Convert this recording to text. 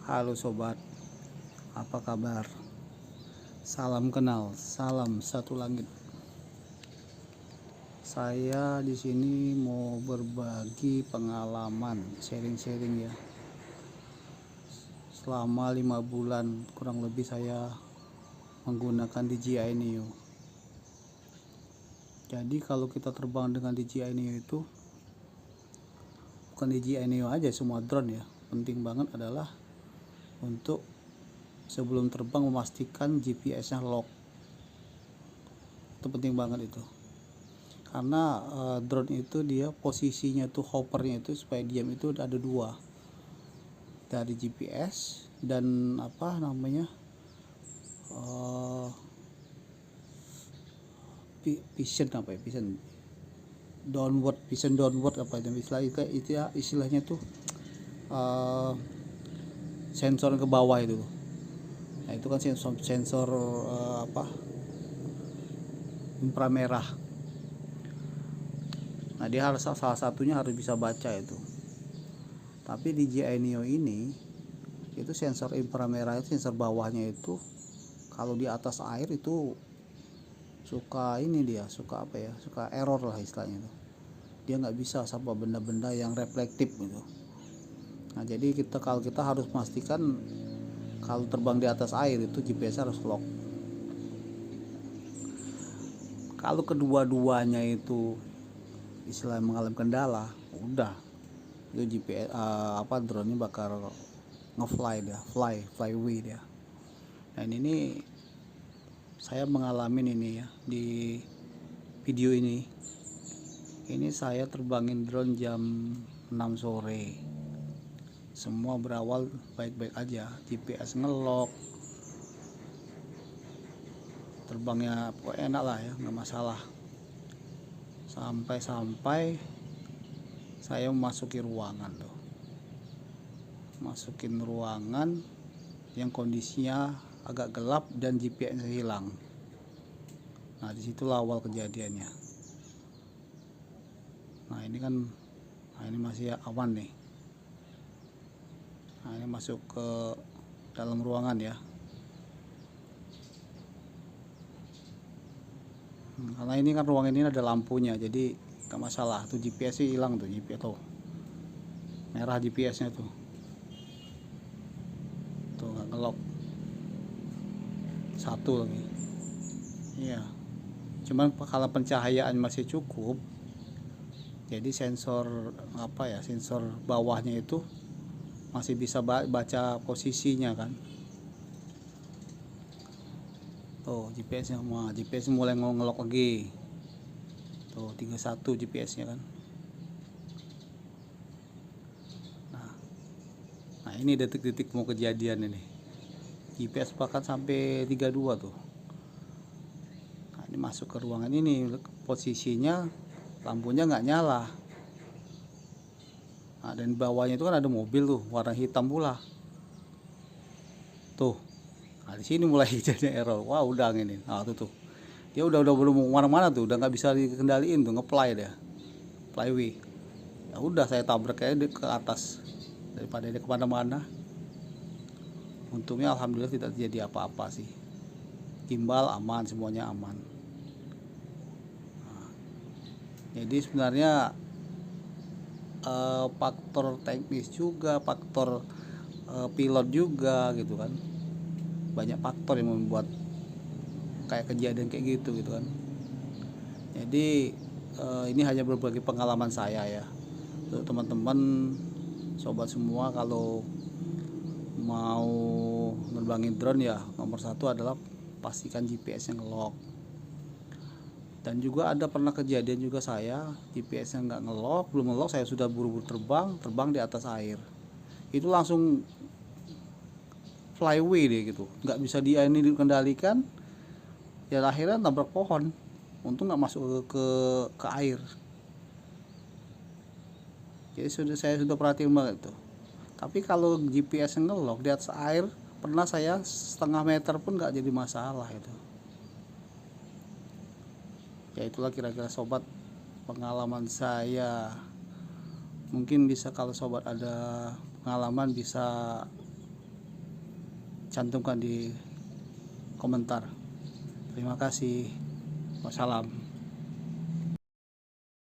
Halo sobat, apa kabar? Salam kenal, salam satu langit. Saya di sini mau berbagi pengalaman, sharing-sharing ya. Selama 5 bulan kurang lebih saya menggunakan DJI Neo. Jadi kalau kita terbang dengan DJI Neo itu bukan DJI Neo aja, semua drone ya. Penting banget adalah untuk sebelum terbang memastikan GPS-nya lock. Itu penting banget itu. Karena drone itu dia posisinya tuh hovernya itu supaya diam itu ada dua, dari GPS dan apa namanya vision downward apa itu istilahnya tuh sensor ke bawah itu. Nah itu kan sensor inframerah. Nah dia harus salah satunya harus bisa baca itu. Tapi di DJI Neo ini itu sensor inframerah itu, sensor bawahnya itu kalau di atas air itu suka error lah istilahnya itu. Dia nggak bisa sama benda-benda yang reflektif gitu. Nah jadi kalau kita harus memastikan kalau terbang di atas air itu GPS harus lock. Kalau kedua-duanya itu istilah mengalami kendala, udah itu GPS drone-nya bakal ngefly dia, fly away dia. Dan ini saya mengalami ini ya di video ini. Ini saya terbangin drone jam 6 sore. Semua berawal baik-baik aja, GPS ngelock, terbangnya pokoknya enak lah ya, nggak masalah. Sampai saya memasuki ruangan tuh, masukin ruangan yang kondisinya agak gelap dan GPS hilang. Nah disitulah awal kejadiannya. Nah ini masih aman nih. Nah ini masuk ke dalam ruangan ya. Karena ini kan ruangan ini ada lampunya, jadi nggak masalah. Tuh GPS sih hilang tuh, GPS tuh merah GPS-nya tuh nggak ngelock. Satu lagi, iya. Cuman kalau pencahayaan masih cukup, jadi sensor sensor bawahnya itu masih bisa baca posisinya kan. Tuh GPS-nya mulai ngelock lagi. Tuh 31 GPS-nya kan. Nah ini detik-detik mau kejadian ini. GPS bahkan sampai 32 tuh. Nah, ini masuk ke ruangan ini, posisinya lampunya nggak nyala. Nah, dan bawahnya itu kan ada mobil tuh warna hitam pula. Tuh. Nah, di sini mulai jadi error. Wah, udah ini. Nah, tuh. Dia udah belum mana-mana tuh, udah nggak bisa dikendaliin tuh, nge-fly dia. Flyway. Ya udah saya tabrak aja ke atas daripada dia kemana-mana. Untungnya alhamdulillah tidak terjadi apa-apa sih. Gimbal aman, semuanya aman. Nah, jadi sebenarnya faktor teknis juga, faktor pilot juga gitu kan. Banyak faktor yang membuat kayak kejadian kayak gitu kan. Jadi ini hanya berbagi pengalaman saya ya. Untuk teman-teman, sobat semua, kalau mau nerbangin drone ya nomor satu adalah pastikan GPS yang ngelock. Dan juga ada pernah kejadian juga saya GPS nya nggak ngelock, belum ngelock, saya sudah buru-buru terbang di atas air, itu langsung flyway deh gitu, nggak bisa dikendalikan ya, akhirnya nabrak pohon. Untung nggak masuk ke air. Jadi saya sudah perhatiin banget tuh. Tapi kalau GPS ngelock di atas air, pernah saya setengah meter pun nggak jadi masalah itu. Ya itulah kira-kira sobat pengalaman saya. Mungkin bisa kalau sobat ada pengalaman bisa cantumkan di komentar. Terima kasih. Wassalam.